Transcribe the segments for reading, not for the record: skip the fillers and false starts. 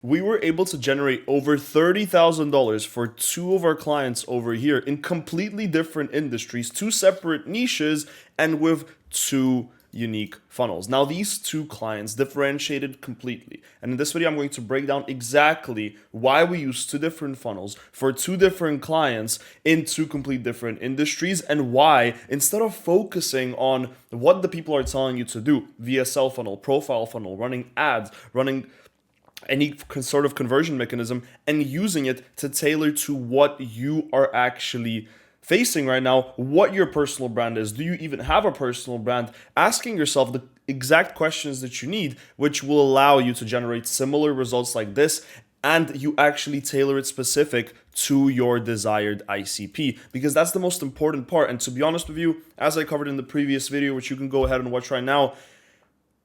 We were able to generate over $30,000 for two of our clients over here in completely different industries, two separate niches, and with two unique funnels. Now, these two clients differentiated completely. And in this video, I'm going to break down exactly why we use two different funnels for two different clients in two complete different industries, and why, instead of focusing on what the people are telling you to do, VSL funnel, profile funnel, running ads, running any sort of conversion mechanism, and using it to tailor to what you are actually facing right now, what your personal brand is. Do you even have a personal brand? Asking yourself the exact questions that you need, which will allow you to generate similar results like this, and you actually tailor it specific to your desired ICP, because that's the most important part. And to be honest with you, as I covered in the previous video, which you can go ahead and watch right now,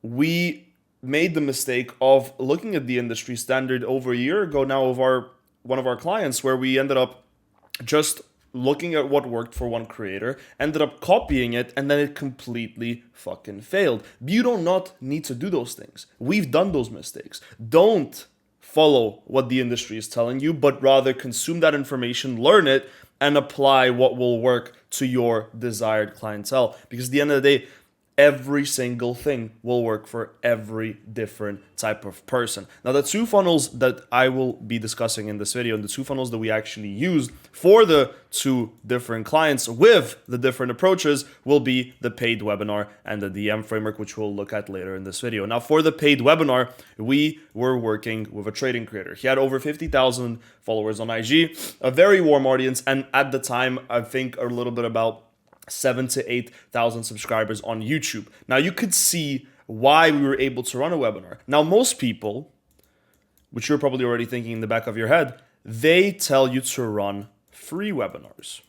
we made the mistake of looking at the industry standard over a year ago now of one of our clients, where we ended up just looking at what worked for one creator, ended up copying it, and then it completely fucking failed. You do not need to do those things. We've done those mistakes. Don't follow what the industry is telling you, but rather consume that information, learn it, and apply what will work to your desired clientele. Because at the end of the day, every single thing will work for every different type of person. Now, the two funnels that I will be discussing in this video, and the two funnels that we actually used for the two different clients with the different approaches, will be the paid webinar and the DM framework, which we'll look at later in this video. Now, for the paid webinar, we were working with a trading creator. He had over 50,000 followers on IG, a very warm audience, and at the time, I think a little bit about 7,000 to 8,000 subscribers on YouTube. Now, you could see why we were able to run a webinar. Now, most people, which you're probably already thinking in the back of your head, they tell you to run free webinars.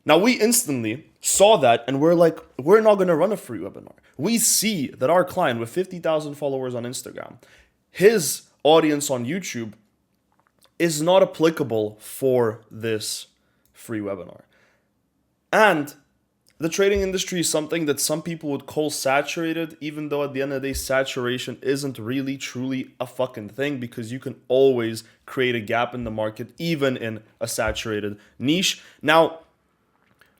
Now, we instantly saw that and we're like, we're not going to run a free webinar. We see that our client with 50,000 followers on Instagram, his audience on YouTube is not applicable for this free webinar. And the trading industry is something that some people would call saturated, even though at the end of the day, saturation isn't really truly a fucking thing, because you can always create a gap in the market, even in a saturated niche. Now,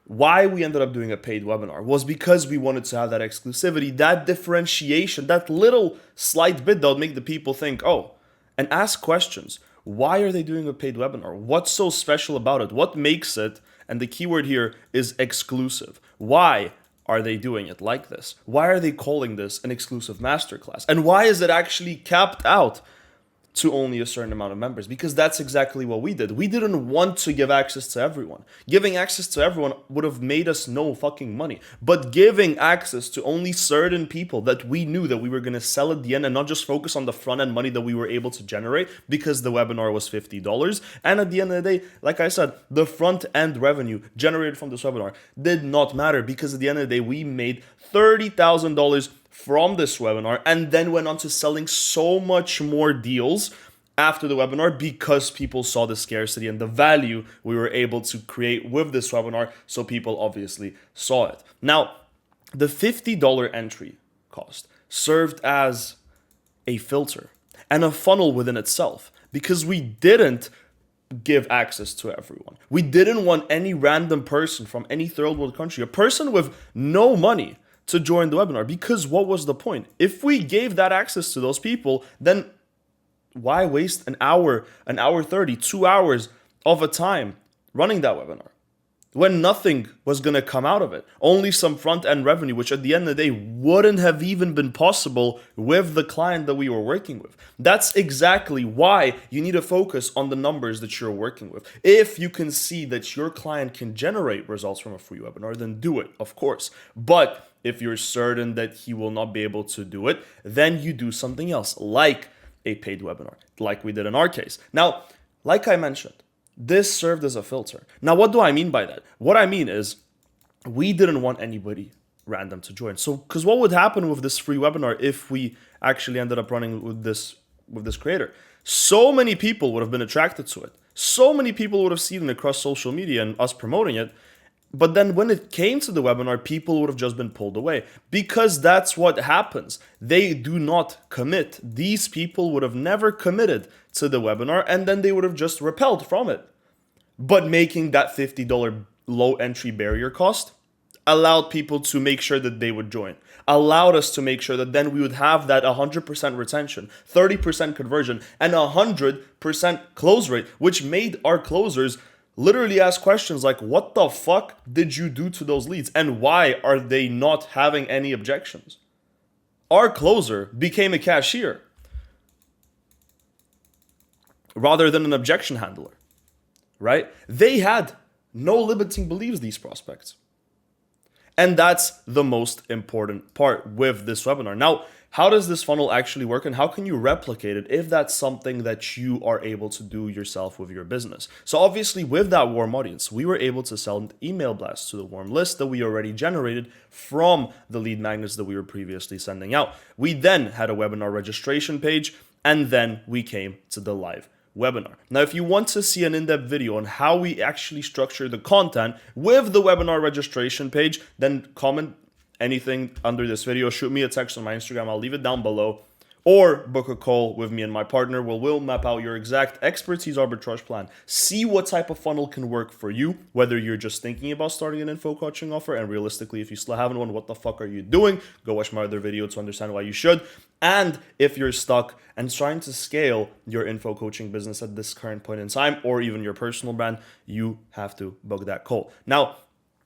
why we ended up doing a paid webinar was because we wanted to have that exclusivity, that differentiation, that little slight bit that would make the people think, oh, and ask questions. Why are they doing a paid webinar? What's so special about it? What makes it? And the keyword here is exclusive. Why are they doing it like this? Why are they calling this an exclusive masterclass? And why is it actually capped out to only a certain amount of members? Because that's exactly what we did. We didn't want to give access to everyone. Giving access to everyone would have made us no fucking money. But giving access to only certain people that we knew that we were going to sell at the end, and not just focus on the front end money that we were able to generate, because the webinar was $50. And at the end of the day, like I said, the front end revenue generated from this webinar did not matter, because at the end of the day, we made $30,000 from this webinar, and then went on to selling so much more deals after the webinar, because people saw the scarcity and the value we were able to create with this webinar. So people obviously saw it. Now, the $50 entry cost served as a filter and a funnel within itself, because we didn't give access to everyone. We didn't want any random person from any third world country, a person with no money, to join the webinar. Because what was the point? If we gave that access to those people, then why waste an hour 30, 2 hours of a time running that webinar when nothing was going to come out of it? Only some front end revenue, which at the end of the day wouldn't have even been possible with the client that we were working with. That's exactly why you need to focus on the numbers that you're working with. If you can see that your client can generate results from a free webinar, then do it, of course. But if you're certain that he will not be able to do it, then you do something else, like a paid webinar, like we did in our case. Now, like I mentioned, this served as a filter. Now, what do I mean by that? What I mean is, we didn't want anybody random to join. So, because what would happen with this free webinar if we actually ended up running with this creator? So many people would have been attracted to it. So many people would have seen it across social media and us promoting it, But then when it came to the webinar, people would have just been pulled away because that's what happens. They do not commit. These people would have never committed to the webinar and then they would have just repelled from it. But making that $50 low entry barrier cost allowed people to make sure that they would join, allowed us to make sure that then we would have that 100% retention, 30% conversion, and 100% close rate, which made our closers literally ask questions like, what the fuck did you do to those leads? And why are they not having any objections? Our closer became a cashier rather than an objection handler, right? They had no limiting beliefs, these prospects. And that's the most important part with this webinar. Now, how does this funnel actually work and how can you replicate it if that's something that you are able to do yourself with your business? So obviously with that warm audience, we were able to sell email blasts to the warm list that we already generated from the lead magnets that we were previously sending out. We then had a webinar registration page and then we came to the live webinar. Now, if you want to see an in-depth video on how we actually structure the content with the webinar registration page, then comment anything under this video, shoot me a text on my Instagram, I'll leave it down below, or book a call with me and my partner where we'll map out your exact expertise arbitrage plan. See what type of funnel can work for you, whether you're just thinking about starting an info coaching offer, and realistically, if you still haven't one, what the fuck are you doing? Go watch my other video to understand why you should. And if you're stuck and trying to scale your info coaching business at this current point in time, or even your personal brand, you have to book that call. Now,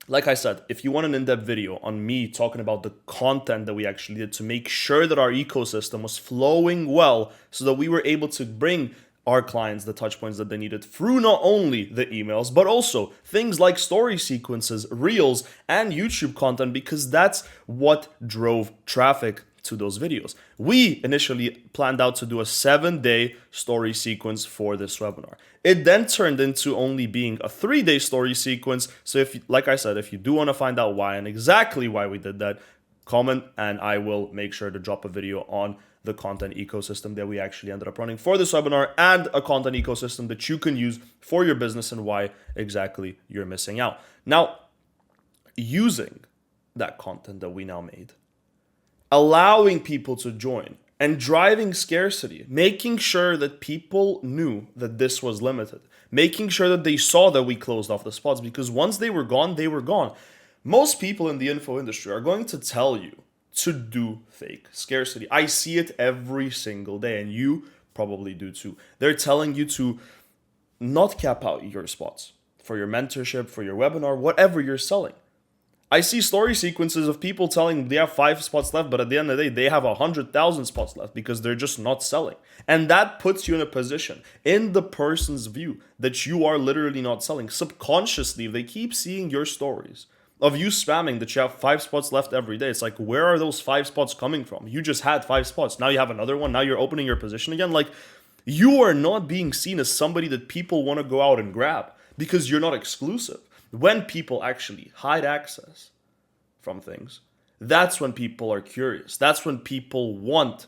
like I said, if you want an in-depth video on me talking about the content that we actually did to make sure that our ecosystem was flowing well so that we were able to bring our clients the touch points that they needed through not only the emails, but also things like story sequences, reels, and YouTube content, because that's what drove traffic to those videos. We initially planned out to do a 7-day story sequence for this webinar. It then turned into only being a 3-day story sequence. So if, like I said, if you do want to find out why and exactly why we did that, comment and I will make sure to drop a video on the content ecosystem that we actually ended up running for this webinar and a content ecosystem that you can use for your business and why exactly you're missing out. Now, using that content that we now made, allowing people to join and driving scarcity, making sure that people knew that this was limited, making sure that they saw that we closed off the spots, because once they were gone, they were gone. Most people in the info industry are going to tell you to do fake scarcity. I see it every single day, and you probably do too. They're telling you to not cap out your spots for your mentorship, for your webinar, whatever you're selling. I see story sequences of people telling they have 5 spots left, but at the end of the day, they have 100,000 spots left because they're just not selling. And that puts you in a position, in the person's view, that you are literally not selling. Subconsciously, they keep seeing your stories of you spamming that you have 5 spots left every day. It's like, where are those 5 spots coming from? You just had 5 spots. Now you have another one. Now you're opening your position again. Like, you are not being seen as somebody that people want to go out and grab because you're not exclusive. When people actually hide access from things, that's when people are curious. That's when people want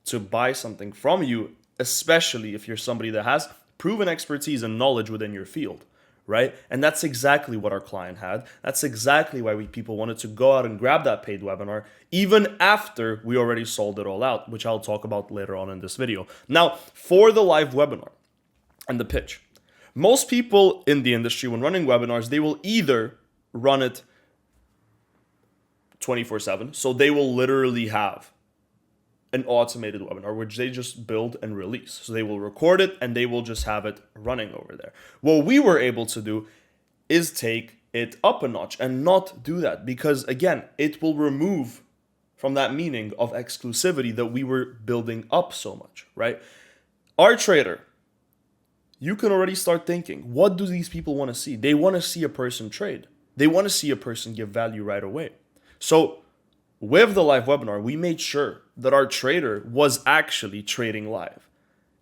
to buy something from you, especially if you're somebody that has proven expertise and knowledge within your field, right? And that's exactly what our client had. That's exactly why people wanted to go out and grab that paid webinar, even after we already sold it all out, which I'll talk about later on in this video. Now, for the live webinar and the pitch, most people in the industry, when running webinars, they will either run it 24/7. So they will literally have an automated webinar, which they just build and release. So they will record it and they will just have it running over there. What we were able to do is take it up a notch and not do that, because again, it will remove from that meaning of exclusivity that we were building up so much, right? Our trader, you can already start thinking, what do these people want to see? They want to see a person trade. They want to see a person give value right away. So with the live webinar, we made sure that our trader was actually trading live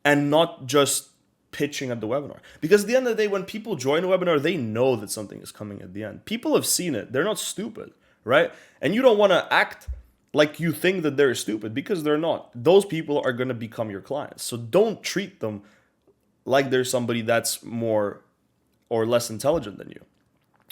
and not just pitching at the webinar. Because at the end of the day, when people join a webinar, they know that something is coming at the end. People have seen it. They're not stupid, right? And you don't want to act like you think that they're stupid, because they're not. Those people are going to become your clients. So don't treat them like there's somebody that's more or less intelligent than you.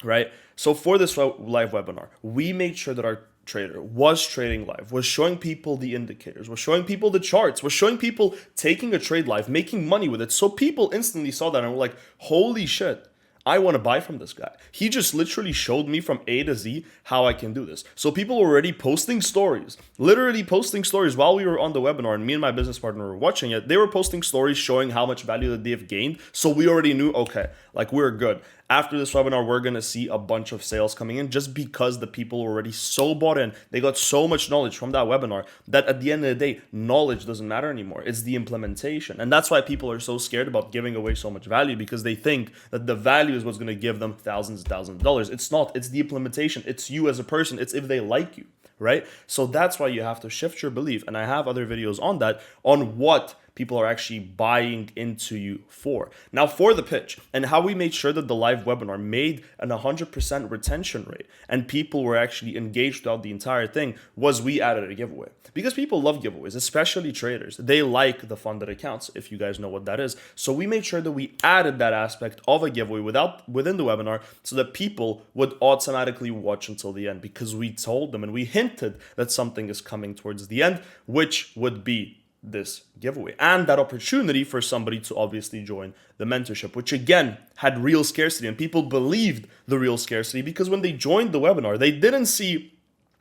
right? So for this live webinar, we made sure that our trader was trading live, was showing people the indicators, was showing people the charts, was showing people taking a trade live, making money with it. So people instantly saw that and were like, holy shit, I want to buy from this guy. He just literally showed me from A to Z how I can do this. So people were already posting stories, literally posting stories while we were on the webinar, and me and my business partner were watching it. They were posting stories showing how much value that they've gained. So we already knew, okay, like we're good. After this webinar, we're going to see a bunch of sales coming in just because the people were already so bought in. They got so much knowledge from that webinar that at the end of the day, knowledge doesn't matter anymore. It's the implementation. And that's why people are so scared about giving away so much value, because they think that the value is what's going to give them thousands and thousands of dollars. It's not. It's the implementation. It's you as a person. It's if they like you, right? So that's why you have to shift your belief. And I have other videos on that, on what people are actually buying into you for. Now for the pitch and how we made sure that the live webinar made an 100% retention rate and people were actually engaged throughout the entire thing, was we added a giveaway. Because people love giveaways, especially traders. They like the funded accounts, if you guys know what that is. So we made sure that we added that aspect of a giveaway within the webinar so that people would automatically watch until the end, because we told them and we hinted that something is coming towards the end, which would be this giveaway and that opportunity for somebody to obviously join the mentorship, which again had real scarcity, and people believed the real scarcity because when they joined the webinar, they didn't see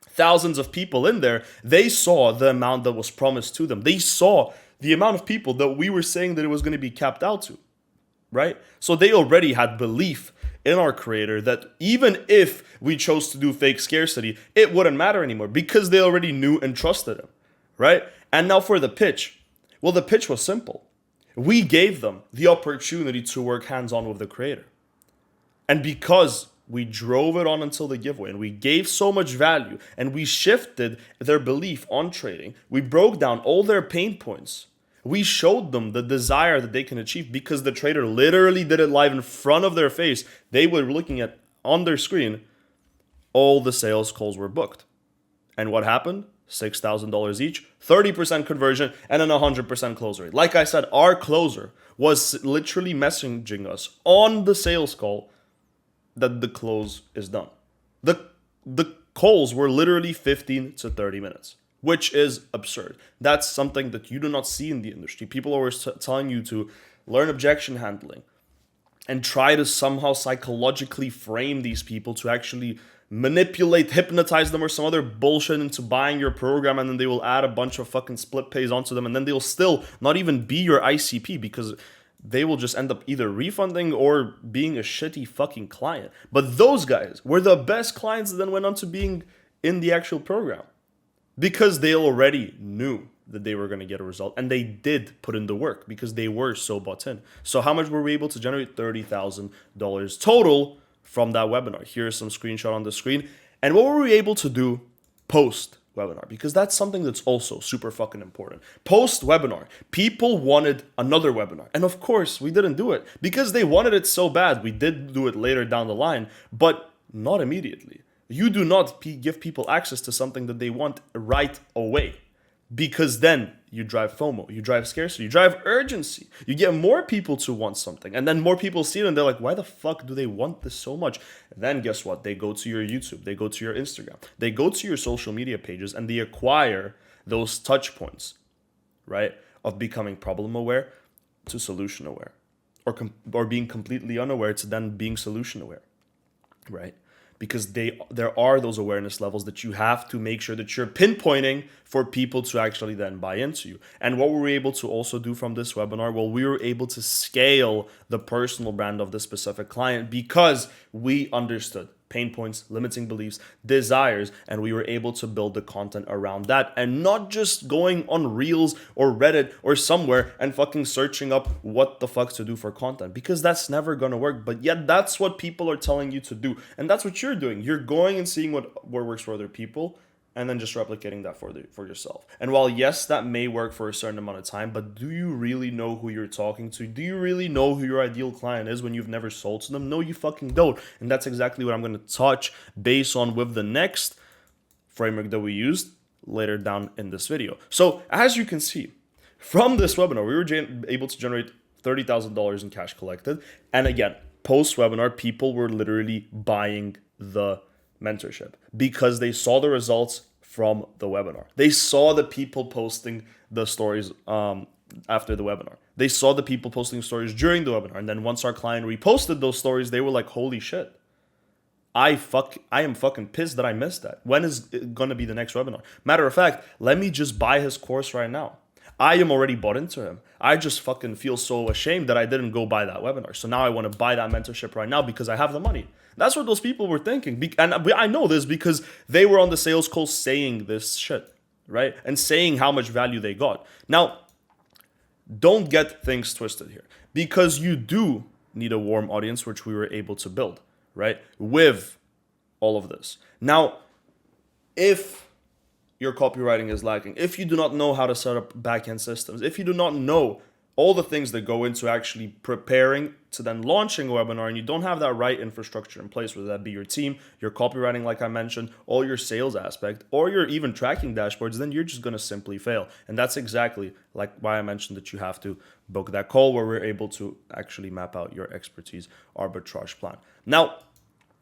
thousands of people in there. They saw the amount that was promised to them. They saw the amount of people that we were saying that it was going to be capped out to, right? So they already had belief in our creator that even if we chose to do fake scarcity, it wouldn't matter anymore because they already knew and trusted him, right? And now for the pitch. Well, the pitch was simple. We gave them the opportunity to work hands-on with the creator. And because we drove it on until the giveaway and we gave so much value and we shifted their belief on trading, we broke down all their pain points. We showed them the desire that they can achieve because the trader literally did it live in front of their face. They were looking at on their screen, all the sales calls were booked. And what happened? $6,000 each, 30% conversion, and an 100% close rate. Like I said, our closer was literally messaging us on the sales call that the close is done. The calls were literally 15 to 30 minutes, which is absurd. That's something that you do not see in the industry. People are always telling you to learn objection handling and try to somehow psychologically frame these people to actually manipulate, hypnotize them or some other bullshit into buying your program, and then they will add a bunch of fucking split pays onto them, and then they'll still not even be your ICP because they will just end up either refunding or being a shitty fucking client. But those guys were the best clients that then went on to being in the actual program because they already knew that they were going to get a result, and they did put in the work because they were so bought in. So how much were we able to generate? $30,000 total from that webinar. Here's some screenshot on the screen. And what were we able to do post webinar? Because that's something that's also super fucking important. Post webinar, people wanted another webinar. And of course, we didn't do it because they wanted it so bad. We did do it later down the line, but not immediately. You do not give people access to something that they want right away, because then you drive FOMO, you drive scarcity, you drive urgency. You get more people to want something, and then more people see it and they're like, why the fuck do they want this so much? And then guess what? They go to your YouTube, they go to your Instagram, they go to your social media pages, and they acquire those touch points, right? Of becoming problem aware to solution aware, or being completely unaware to then being solution aware, right? Because there are those awareness levels that you have to make sure that you're pinpointing for people to actually then buy into you. And what were we able to also do from this webinar? Well, we were able to scale the personal brand of the specific client because we understood pain points, limiting beliefs, desires, and we were able to build the content around that, and not just going on Reels or Reddit or somewhere and fucking searching up what the fuck to do for content, because that's never gonna work. But yet that's what people are telling you to do, and that's what you're doing. You're going and seeing what works for other people, and then just replicating that for yourself. And while yes, that may work for a certain amount of time, but do you really know who you're talking to? Do you really know who your ideal client is when you've never sold to them? No, you fucking don't. And that's exactly what I'm going to touch base on with the next framework that we used later down in this video. So as you can see, from this webinar, we were able to generate $30,000 in cash collected. And again, post-webinar, people were literally buying the mentorship because they saw the results from the webinar. They saw the people posting the stories after the webinar. They saw the people posting stories during the webinar. And then once our client reposted those stories, they were like, holy shit. I am fucking pissed that I missed that. When is it gonna be the next webinar? Matter of fact, let me just buy his course right now. I am already bought into him. I just fucking feel so ashamed that I didn't go buy that webinar. So now I want to buy that mentorship right now because I have the money. That's what those people were thinking. And I know this because they were on the sales call saying this shit, right? And saying how much value they got. Now, don't get things twisted here, because you do need a warm audience, which we were able to build, right? With all of this. Now, if your copywriting is lacking, if you do not know how to set up backend systems, if you do not know all the things that go into actually preparing to then launching a webinar, and you don't have that right infrastructure in place, whether that be your team, your copywriting, like I mentioned, or your sales aspect, or your even tracking dashboards, then you're just going to simply fail. And that's exactly like why I mentioned that you have to book that call where we're able to actually map out your expertise arbitrage plan. Now,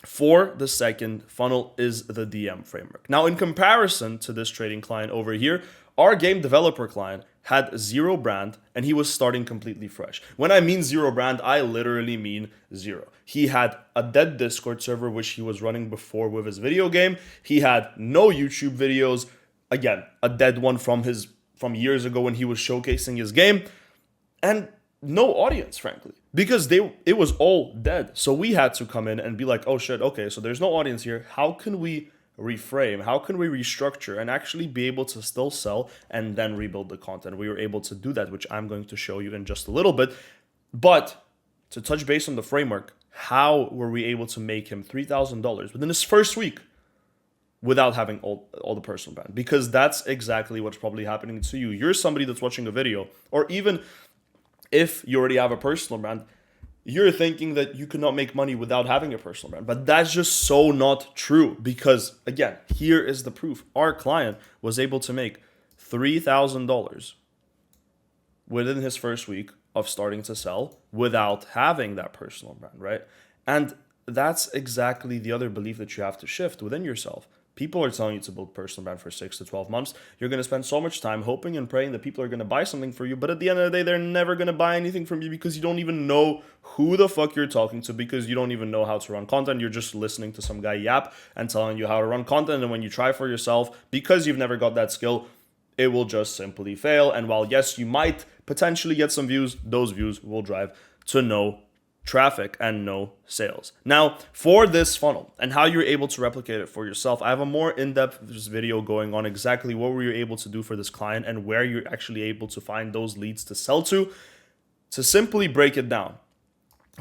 for the second funnel is the DM framework. Now, in comparison to this trading client over here, our game developer client had zero brand and he was starting completely fresh. When I mean zero brand, I literally mean zero. He had a dead Discord server, which he was running before with his video game. He had no YouTube videos. Again, a dead one from years ago when he was showcasing his game. And no audience, frankly, because it was all dead. So we had to come in and be like, oh shit, okay, so there's no audience here. How can we reframe? How can we restructure and actually be able to still sell and then rebuild the content? We were able to do that, which I'm going to show you in just a little bit. But to touch base on the framework, how were we able to make him $3,000 within his first week without having all the personal brand? Because that's exactly what's probably happening to you. You're somebody that's watching a video, or even if you already have a personal brand, you're thinking that you cannot make money without having a personal brand. But that's just so not true, because again, here is the proof. Our client was able to make $3,000 within his first week of starting to sell without having that personal brand, right? And that's exactly the other belief that you have to shift within yourself. People are telling you to build personal brand for 6 to 12 months. You're going to spend so much time hoping and praying that people are going to buy something for you. But at the end of the day, they're never going to buy anything from you because you don't even know who the fuck you're talking to, because you don't even know how to run content. You're just listening to some guy yap and telling you how to run content. And when you try for yourself, because you've never got that skill, it will just simply fail. And while, yes, you might potentially get some views, those views will drive to no traffic and no sales. Now, for this funnel and how you're able to replicate it for yourself, I have a more in-depth video going on exactly what were you able to do for this client and where you're actually able to find those leads to sell to. To simply break it down,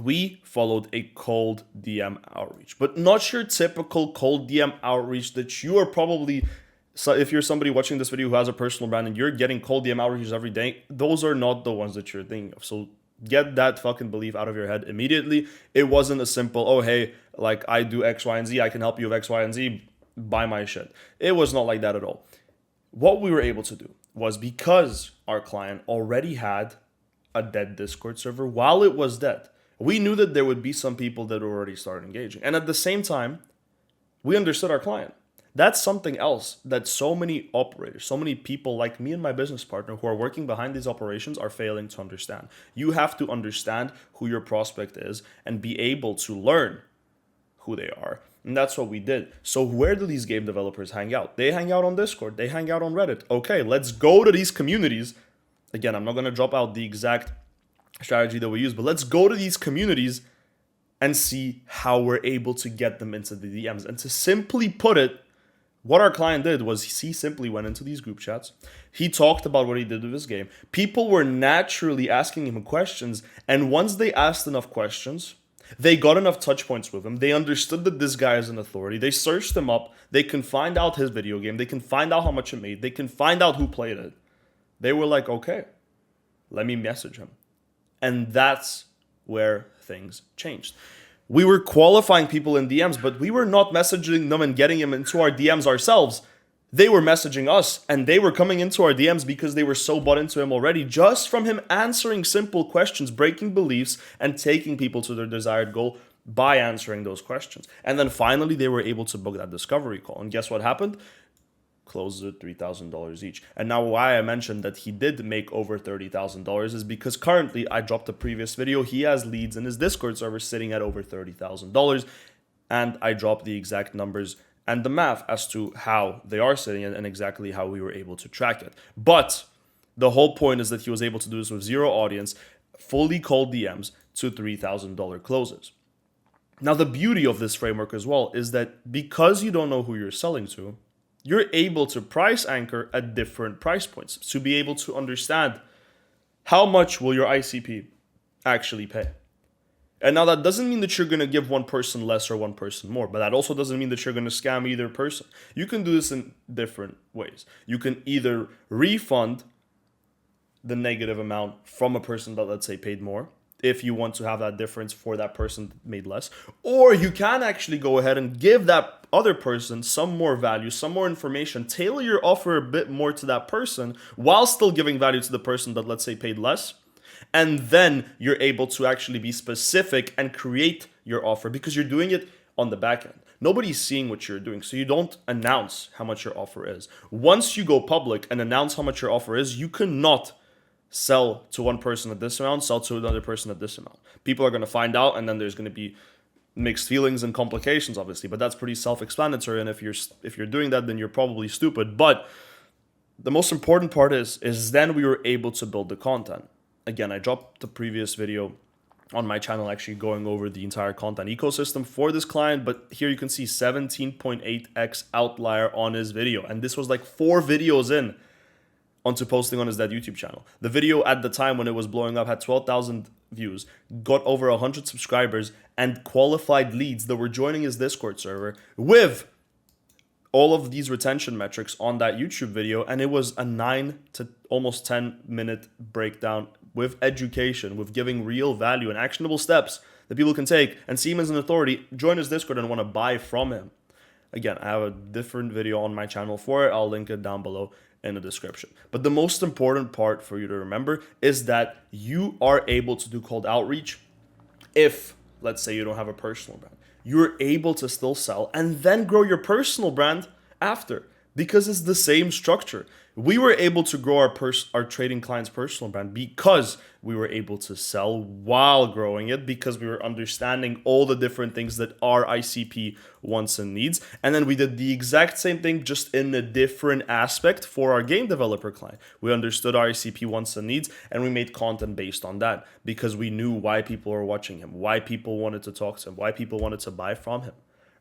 we followed a cold DM outreach, but not your typical cold DM outreach that you are probably, so if you're somebody watching this video who has a personal brand and you're getting cold DM outreaches every day, those are not the ones that you're thinking of. So get that fucking belief out of your head immediately. It wasn't a simple, oh, hey, like I do X, Y, and Z, I can help you with X, Y, and Z, buy my shit. It was not like that at all. What we were able to do was, because our client already had a dead Discord server while it was dead, we knew that there would be some people that already started engaging. And at the same time, we understood our client. That's something else that so many operators, so many people like me and my business partner who are working behind these operations are failing to understand. You have to understand who your prospect is and be able to learn who they are. And that's what we did. So where do these game developers hang out? They hang out on Discord. They hang out on Reddit. Okay, let's go to these communities. Again, I'm not going to drop out the exact strategy that we use, but let's go to these communities and see how we're able to get them into the DMs. And to simply put it, what our client did was he simply went into these group chats. He talked about what he did with his game. People were naturally asking him questions. And once they asked enough questions, they got enough touch points with him. They understood that this guy is an authority. They searched him up. They can find out his video game. They can find out how much it made. They can find out who played it. They were like, okay, let me message him. And that's where things changed. We were qualifying people in DMs, but we were not messaging them and getting them into our DMs ourselves. They were messaging us and they were coming into our DMs because they were so bought into him already, just from him answering simple questions, breaking beliefs, and taking people to their desired goal by answering those questions. And then finally, they were able to book that discovery call. And guess what happened? Closed at $3,000 each. And now why I mentioned that he did make over $30,000 is because currently, I dropped a previous video, he has leads in his Discord server sitting at over $30,000. And I dropped the exact numbers and the math as to how they are sitting and exactly how we were able to track it. But the whole point is that he was able to do this with zero audience, fully cold DMs to $3,000 closes. Now, the beauty of this framework as well is that because you don't know who you're selling to, you're able to price anchor at different price points to be able to understand how much will your ICP actually pay. And now that doesn't mean that you're going to give one person less or one person more, but that also doesn't mean that you're going to scam either person. You can do this in different ways. You can either refund the negative amount from a person that, let's say, paid more, if you want to have that difference for that person that made less, or you can actually go ahead and give that other person some more value, some more information, tailor your offer a bit more to that person while still giving value to the person that, let's say, paid less. And then you're able to actually be specific and create your offer because you're doing it on the back end. Nobody's seeing what you're doing, so you don't announce how much your offer is. Once you go public and announce how much your offer is, you cannot sell to one person at this amount, sell to another person at this amount. People are going to find out, and then there's going to be mixed feelings and complications, obviously. But that's pretty self-explanatory, and if you're doing that, then you're probably stupid. But the most important part is then we were able to build the content. Again, I dropped the previous video on my channel actually going over the entire content ecosystem for this client, but here you can see 17.8x outlier on his video. And this was like 4 videos in onto posting on his dead YouTube channel. The video at the time when it was blowing up had 12,000 views, got over 100 subscribers, and qualified leads that were joining his Discord server with all of these retention metrics on that YouTube video. And it was a 9 to almost 10 minute breakdown with education, with giving real value and actionable steps that people can take and see him as an authority, join his Discord and want to buy from him. Again, I have a different video on my channel for it. I'll link it down below in the description. But the most important part for you to remember is that you are able to do cold outreach if, let's say, you don't have a personal brand. You're able to still sell and then grow your personal brand after, because it's the same structure. We were able to grow our trading clients' personal brand because we were able to sell while growing it, because we were understanding all the different things that our ICP wants and needs. And then we did the exact same thing, just in a different aspect for our game developer client. We understood our ICP wants and needs, and we made content based on that because we knew why people were watching him, why people wanted to talk to him, why people wanted to buy from him,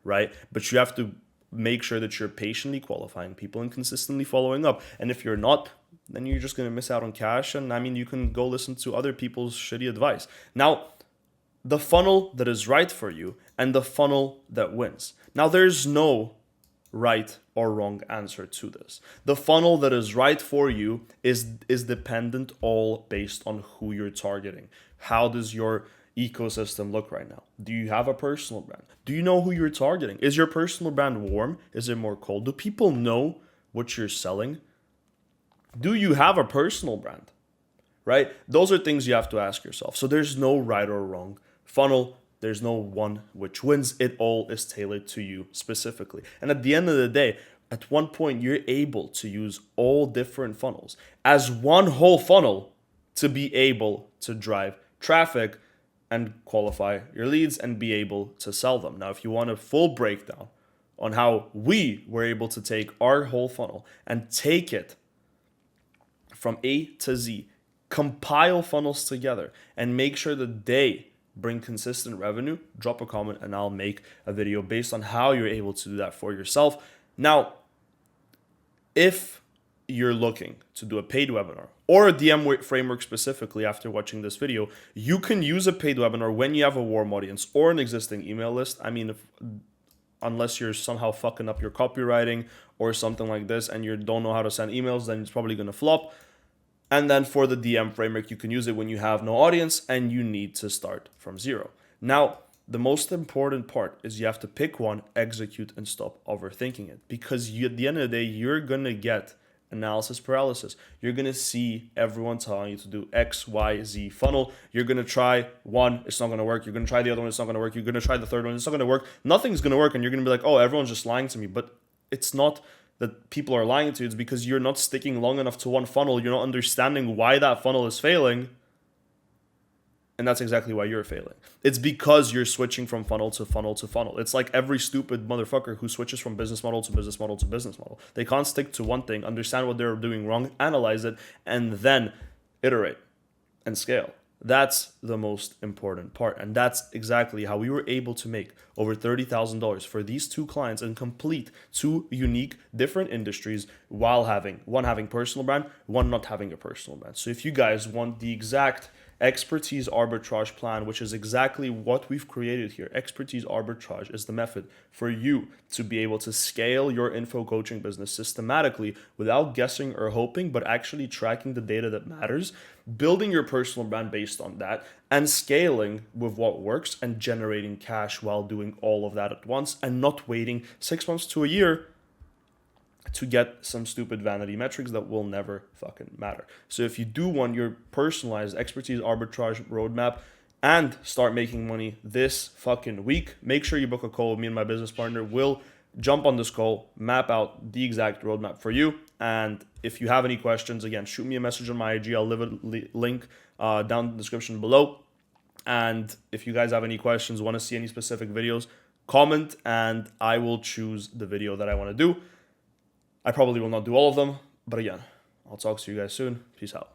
right? But you have to make sure that you're patiently qualifying people and consistently following up. And if you're not, then you're just going to miss out on cash. And I mean, you can go listen to other people's shitty advice. Now, the funnel that is right for you and the funnel that wins. Now, there's no right or wrong answer to this. The funnel that is right for you is dependent all based on who you're targeting. How does your ecosystem look right now? Do you have a personal brand? Do you know who you're targeting? Is your personal brand warm? Is it more cold? Do people know what you're selling? Do you have a personal brand? Right? Those are things you have to ask yourself. So there's no right or wrong funnel. There's no one which wins. It all is tailored to you specifically. And at the end of the day, at one point, you're able to use all different funnels as one whole funnel to be able to drive traffic and qualify your leads and be able to sell them. Now, if you want a full breakdown on how we were able to take our whole funnel and take it from A to Z, compile funnels together, and make sure that they bring consistent revenue, drop a comment and I'll make a video based on how you're able to do that for yourself. Now, if you're looking to do a paid webinar or a DM framework specifically after watching this video, you can use a paid webinar when you have a warm audience or an existing email list. I mean, unless you're somehow fucking up your copywriting or something like this and you don't know how to send emails, then it's probably going to flop. And then for the DM framework, you can use it when you have no audience and you need to start from zero. Now, the most important part is you have to pick one, execute, and stop overthinking it. Because at the end of the day, you're going to get analysis paralysis. You're going to see everyone telling you to do X, Y, Z funnel. You're going to try one, it's not going to work. You're going to try the other one, it's not going to work. You're going to try the third one, it's not going to work. Nothing's going to work. And you're going to be like, oh, everyone's just lying to me. But it's not that people are lying to you. It's because you're not sticking long enough to one funnel. You're not understanding why that funnel is failing. And that's exactly why you're failing. It's because you're switching from funnel to funnel to funnel. It's like every stupid motherfucker who switches from business model to business model to business model. They can't stick to one thing, understand what they're doing wrong, analyze it, and then iterate and scale. That's the most important part. And that's exactly how we were able to make over $30,000 for these two clients and complete two unique different industries while having personal brand, one not having a personal brand. So if you guys want the exact expertise arbitrage plan, which is exactly what we've created here. Expertise arbitrage is the method for you to be able to scale your info coaching business systematically without guessing or hoping, but actually tracking the data that matters, building your personal brand based on that, and scaling with what works and generating cash while doing all of that at once and not waiting 6 months to a year to get some stupid vanity metrics that will never fucking matter. So if you do want your personalized expertise arbitrage roadmap and start making money this fucking week, make sure you book a call with me and my business partner. We'll jump on this call, map out the exact roadmap for you. And if you have any questions, again, shoot me a message on my IG. I'll leave a link down in the description below. And if you guys have any questions, want to see any specific videos, comment and I will choose the video that I want to do. I probably will not do all of them, but again, I'll talk to you guys soon. Peace out.